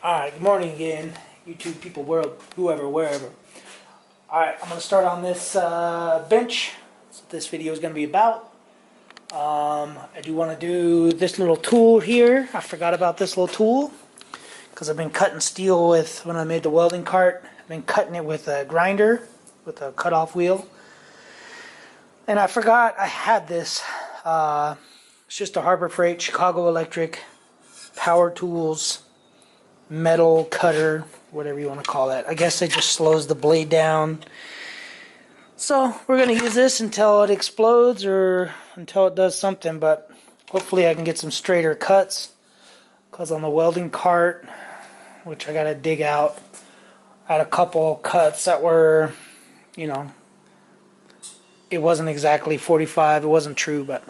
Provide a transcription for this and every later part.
Alright, good morning again, YouTube people, world, whoever, wherever. Alright, I'm going to start on this bench. That's what this video is going to be about. I do want to do this little tool here. I forgot about this little tool because I've been cutting steel with, when I made the welding cart, I've been cutting it with a grinder, with a cut-off wheel. And I forgot I had this. It's just a Harbor Freight, Chicago Electric, power tools, metal cutter, whatever you want to call that. I guess it just slows the blade down. So we're going to use this until it explodes or until it does something, but hopefully I can get some straighter cuts, because on the welding cart, which I got to dig out, I had a couple cuts that were, you know, it wasn't exactly 45, it wasn't true, but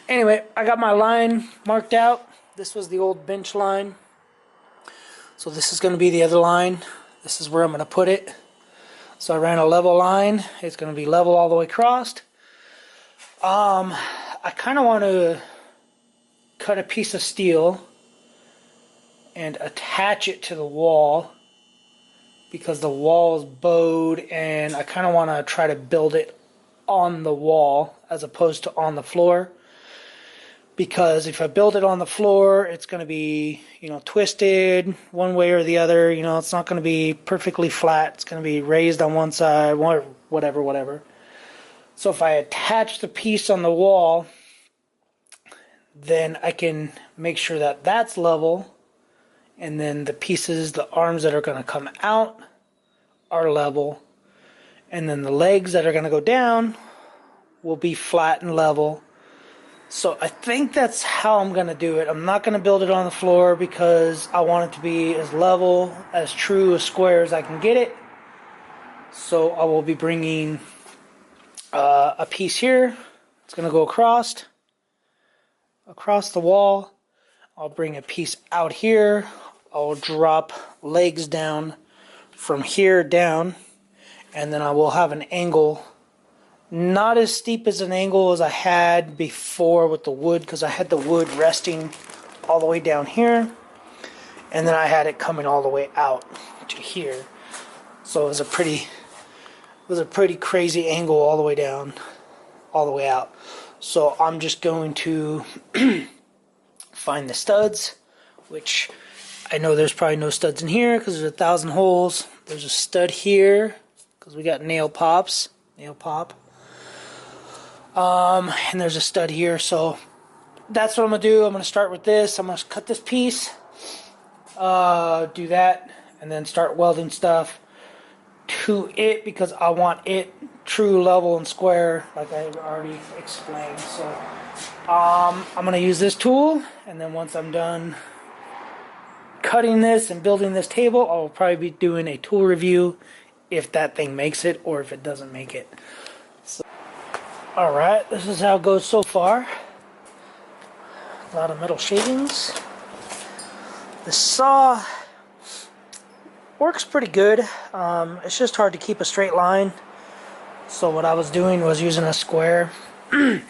anyway, I got my line marked out. This was the old bench line. So this is going to be the other line. This is where I'm going to put it. So I ran a level line. It's going to be level all the way across. I kind of want to cut a piece of steel and attach it to the wall, because the wall is bowed, and I kind of want to try to build it on the wall as opposed to on the floor. Because if I build it on the floor, it's going to be, twisted one way or the other. It's not going to be perfectly flat. It's going to be raised on one side, whatever. So if I attach the piece on the wall, then I can make sure that that's level. And then the pieces, the arms that are going to come out are level. And then the legs that are going to go down will be flat and level. So I think that's how I'm going to do it. I'm not going to build it on the floor because I want it to be as level, as true, as square as I can get it. So I will be bringing a piece here. It's going to go across the wall. I'll bring a piece out here. I'll drop legs down from here down. And then I will have an angle, not as steep as an angle as I had before with the wood, because I had the wood resting all the way down here, and then I had it coming all the way out to here. So it was a pretty crazy angle all the way down, all the way out. So I'm just going to find the studs, which I know there's probably no studs in here because there's 1,000 holes. There's a stud here because we got nail pop. And there's a stud here, so that's what I'm going to do. I'm going to start with this. I'm going to cut this piece, do that, and then start welding stuff to it, because I want it true, level, and square, like I already explained. So I'm going to use this tool, and then once I'm done cutting this and building this table, I'll probably be doing a tool review if that thing makes it or if it doesn't make it. Alright, this is how it goes so far. A lot of metal shavings. The saw works pretty good. It's just hard to keep a straight line. So what I was doing was using a square. I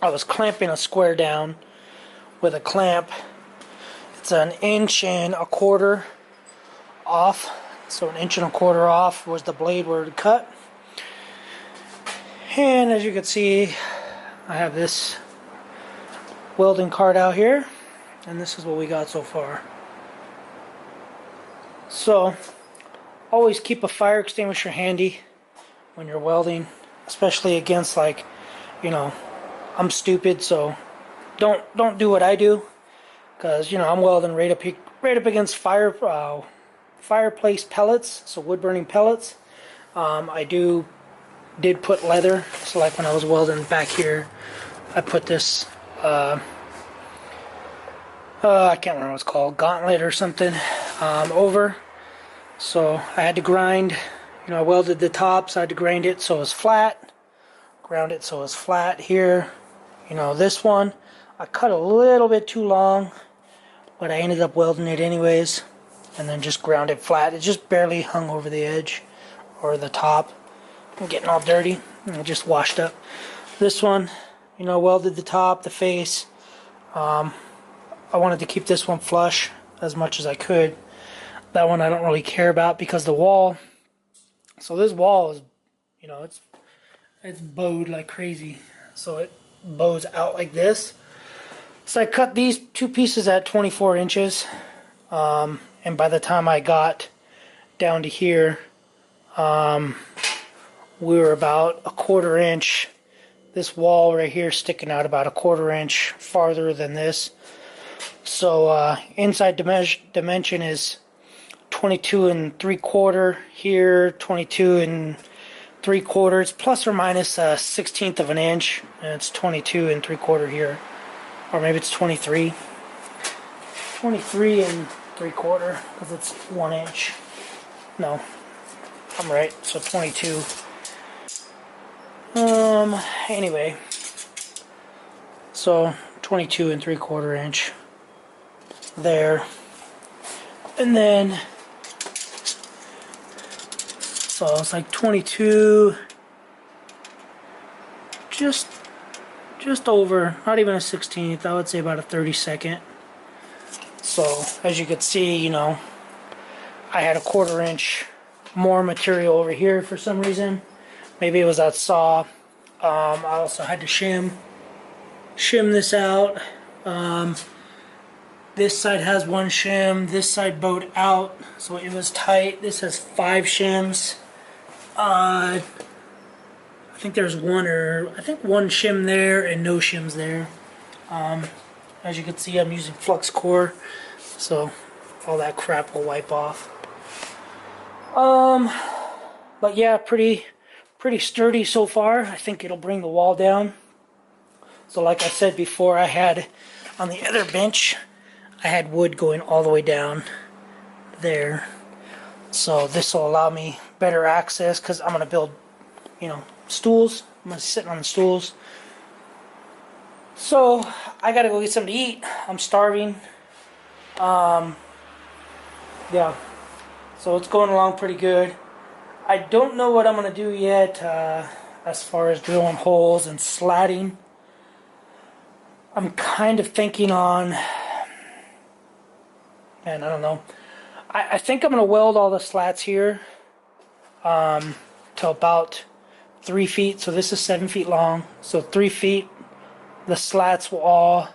was clamping a square down with a clamp. It's 1.25 inches off. So 1.25 inches off was the blade where it cut. And as you can see, I have this welding cart out here, and this is what we got so far. So always keep a fire extinguisher handy when you're welding, especially against, like, I'm stupid, so don't do what I do, because I'm welding right up against fireplace pellets, so wood burning pellets. I did put leather, so like when I was welding back here, I put this I can't remember what it's called, gauntlet or something, over. So I had to grind, I welded the top, so I had to grind it so it's flat, ground it so it's flat here. This one I cut a little bit too long, but I ended up welding it anyways, and then just ground it flat. It just barely hung over the edge or the top. I'm getting all dirty, and it just washed up. This one, welded the top, the face. I wanted to keep this one flush as much as I could, That one I don't really care about because the wall, so this wall is, you know, it's bowed like crazy. So it bows out like this. So I cut these two pieces at 24 inches. And by the time I got down to here, we were about a 1/4 inch. This wall right here sticking out about a 1/4 inch farther than this. So inside dimension is 22 3/4 here, 22 3/4. It's plus or minus a 1/16 of an inch, and it's 22 3/4 here, or maybe it's 23 3/4 because it's 1 inch. No, I'm right. So 22. Anyway, so 22 3/4 inch there, and then so it's like 22, just over, not even a 1/16. I would say about a 32nd. So as you could see, you know, I had a 1/4 inch more material over here for some reason. Maybe it was that saw. I also had to shim this out. This side has 1 shim. This side bowed out, so it was tight. This has 5 shims. I think there's one shim there and no shims there. As you can see, I'm using flux core, so all that crap will wipe off. But yeah, pretty sturdy so far. I think it'll bring the wall down. So like I said before, I had on the other bench, I had wood going all the way down there. So this will allow me better access because I'm going to build, you know, stools. I'm going to sit on the stools. So I got to go get something to eat. I'm starving. Yeah. So it's going along pretty good. I don't know what I'm going to do yet as far as drilling holes and slatting. I'm kind of thinking on, man, I don't know. I think I'm going to weld all the slats here to about 3 feet. So this is 7 feet long. So 3 feet, the slats will all,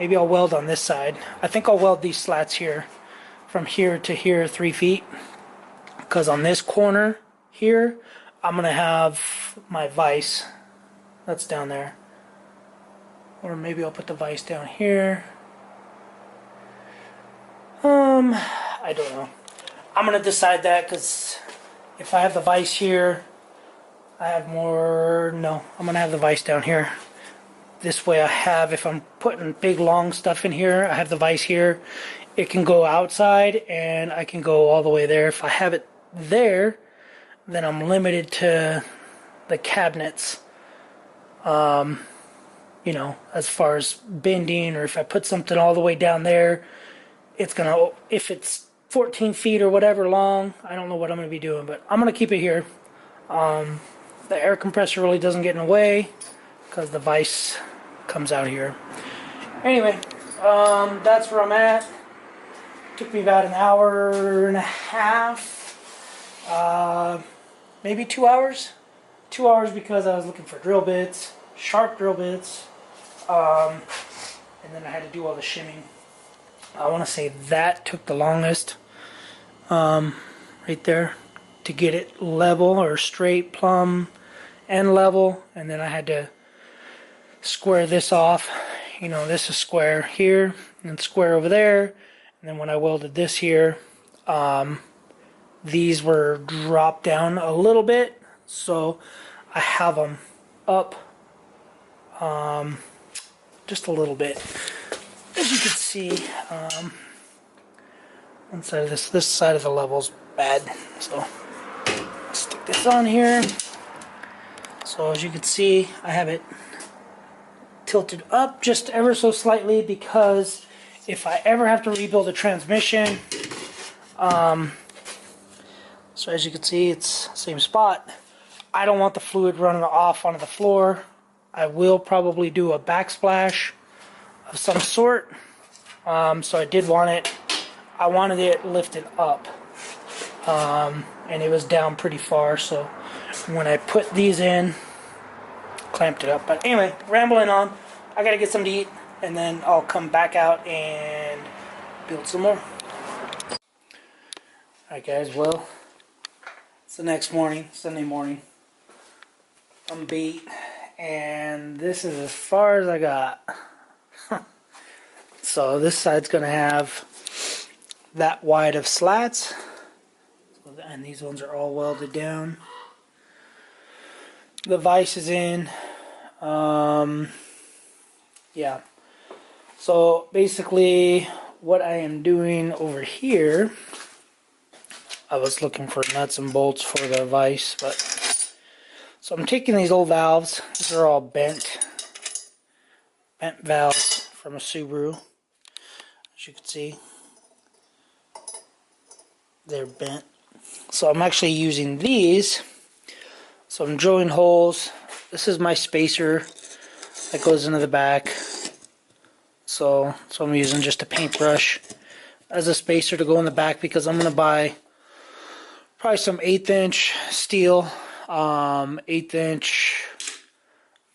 maybe I'll weld on this side. I think I'll weld these slats here, from here to here, 3 feet. Because on this corner here, I'm going to have my vise that's down there. Or maybe I'll put the vise down here. I don't know. I'm going to decide that because if I have the vise here, I have more. No, I'm going to have the vise down here. This way I have, if I'm putting big long stuff in here, I have the vise here. It can go outside and I can go all the way there. If I have it there, then I'm limited to the cabinets, you know, as far as bending, or if I put something all the way down there, it's gonna, if it's 14 feet or whatever long, I don't know what I'm gonna be doing, but I'm gonna keep it here. The air compressor really doesn't get in the way because the vise comes out here. Anyway, that's where I'm at. Took me about an hour and a half. Maybe 2 hours. 2 hours because I was looking for drill bits, sharp drill bits, and then I had to do all the shimming. I want to say that took the longest, right there, to get it level or straight, plumb, and level. And then I had to square this off. You know, this is square here and square over there. And then when I welded this here, these were dropped down a little bit, so I have them up just a little bit. As you can see, one side of this side of the level's bad, so stick this on here. So as you can see, I have it tilted up just ever so slightly because if I ever have to rebuild a transmission, so as you can see, it's same spot. I don't want the fluid running off onto the floor. I will probably do a backsplash of some sort. So I did want it I wanted it lifted up, and it was down pretty far, so when I put these in, clamped it up. But anyway, rambling on, I gotta get something to eat, and then I'll come back out and build some more. Alright guys, well, it's the next morning, Sunday morning. I'm beat, and this is as far as I got. So this side's gonna have that wide of slats, and these ones are all welded down. The vise is in. Yeah. So basically, what I am doing over here, I was looking for nuts and bolts for the vise, but so I'm taking these old valves. These are all bent valves from a Subaru. As you can see, they're bent. So I'm actually using these. So I'm drilling holes. This is my spacer that goes into the back. So I'm using just a paintbrush as a spacer to go in the back, because I'm going to buy probably some 1/8 inch steel, 1/8 inch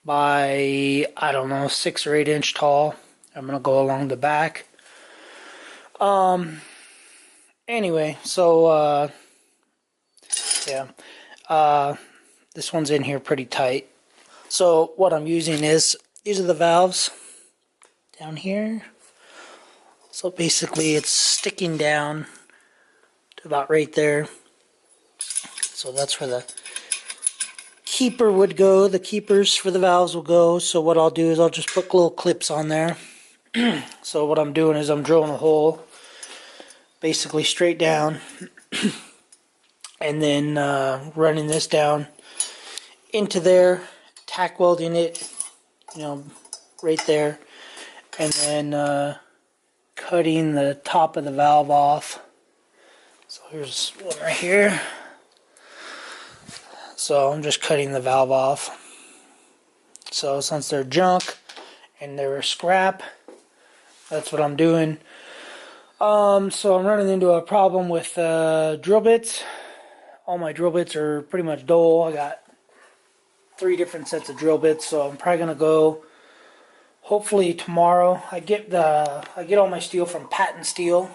by, I don't know, 6 or 8 inch tall. I'm going to go along the back. Anyway, so yeah, this one's in here pretty tight. So what I'm using is, these are the valves down here. So basically it's sticking down to about right there. So that's where the keeper would go. The keepers for the valves will go. So what I'll do is I'll just put little clips on there. So what I'm doing is I'm drilling a hole basically straight down and then running this down into there, tack welding it, you know, right there, and then cutting the top of the valve off. So here's one right here. So I'm just cutting the valve off. So since they're junk and they're scrap, that's what I'm doing. So I'm running into a problem with drill bits. All my drill bits are pretty much dull. I got 3 different sets of drill bits, so I'm probably gonna go hopefully tomorrow. I get all my steel from Patent Steel.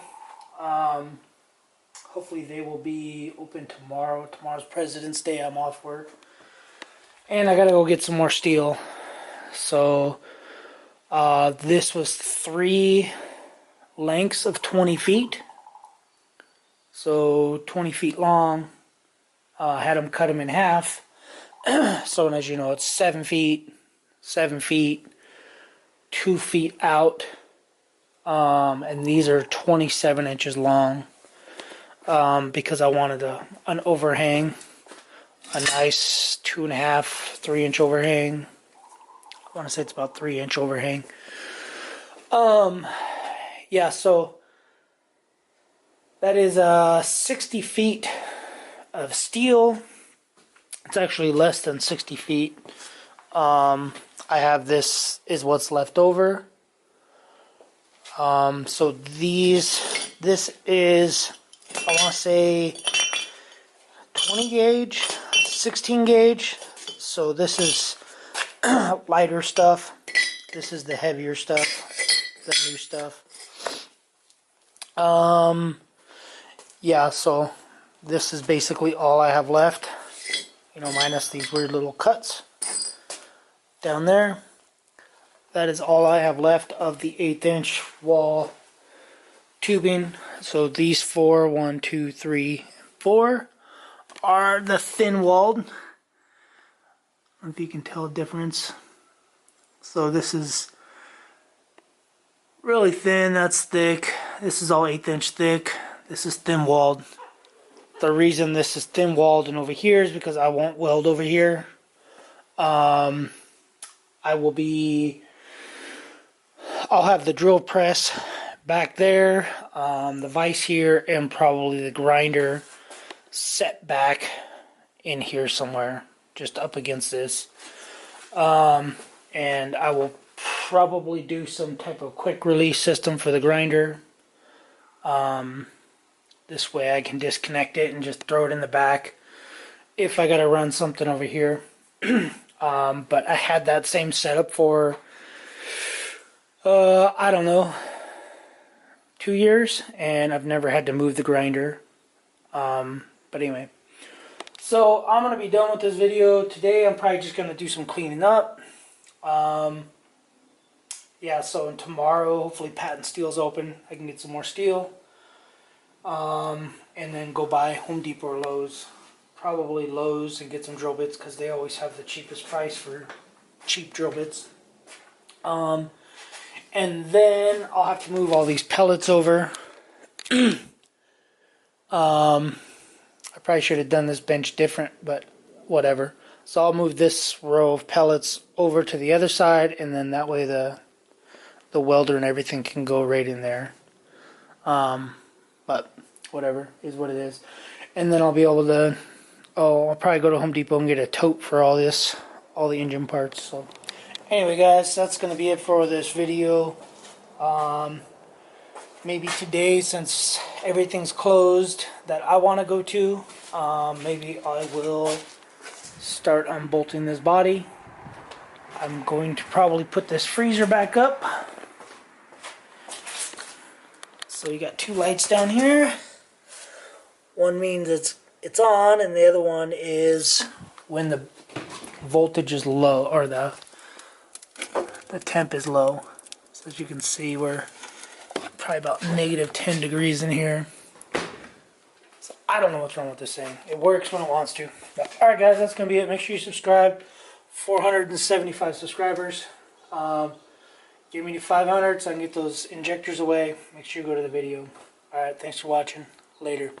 Hopefully they will be open tomorrow. Tomorrow's President's Day. I'm off work, and I gotta go get some more steel. So this was 3 lengths of 20 feet. So 20 feet long. Had them cut them in half. So as you know, it's 7 feet, 7 feet, 2 feet out, and these are 27 inches long, because I wanted an overhang, a nice 2.5, 3 inch overhang. I want to say it's about 3 inch overhang. Yeah, so that is 60 feet of steel. It's actually less than 60 feet. I have this is what's left over. So this is, I want to say 20 gauge, 16 gauge. So this is lighter stuff. This is the heavier stuff, the new stuff. Yeah, so this is basically all I have left. You know, minus these weird little cuts down there. That is all I have left of the 1/8 inch wall tubing. So these 4, 1, 2, 3, 4 are the thin walled. I don't know if you can tell a difference. So this is really thin, that's thick. This is all 1/8 inch thick. This is thin walled. The reason this is thin walled and over here is because I won't weld over here. I'll have the drill press back there, the vise here, and probably the grinder set back in here somewhere, just up against this. And I will probably do some type of quick release system for the grinder. This way I can disconnect it and just throw it in the back if I gotta run something over here. But I had that same setup for, I don't know, 2 years, and I've never had to move the grinder. But anyway, so I'm going to be done with this video today. I'm probably just going to do some cleaning up. Yeah, so tomorrow, hopefully Patton Steel's open. I can get some more steel. And then go by Home Depot or Lowe's. Probably Lowe's, and get some drill bits because they always have the cheapest price for cheap drill bits. And then I'll have to move all these pellets over. I probably should have done this bench different, but whatever. So I'll move this row of pellets over to the other side, and then that way the welder and everything can go right in there. But whatever, is what it is. And then I'll be able to, I'll probably go to Home Depot and get a tote for all this, all the engine parts. So anyway guys, that's going to be it for this video. Maybe today, since everything's closed that I want to go to, maybe I will start unbolting this body. I'm going to probably put this freezer back up. So you got two lights down here. One means it's on, and the other one is when the voltage is low, or the temp is low. So as you can see, we're probably about -10 degrees in here. So I don't know what's wrong with this thing. It works when it wants to. Alright guys, that's going to be it. Make sure you subscribe. 475 subscribers. Give me to 500 so I can get those injectors away. Make sure you go to the video. Alright, thanks for watching. Later.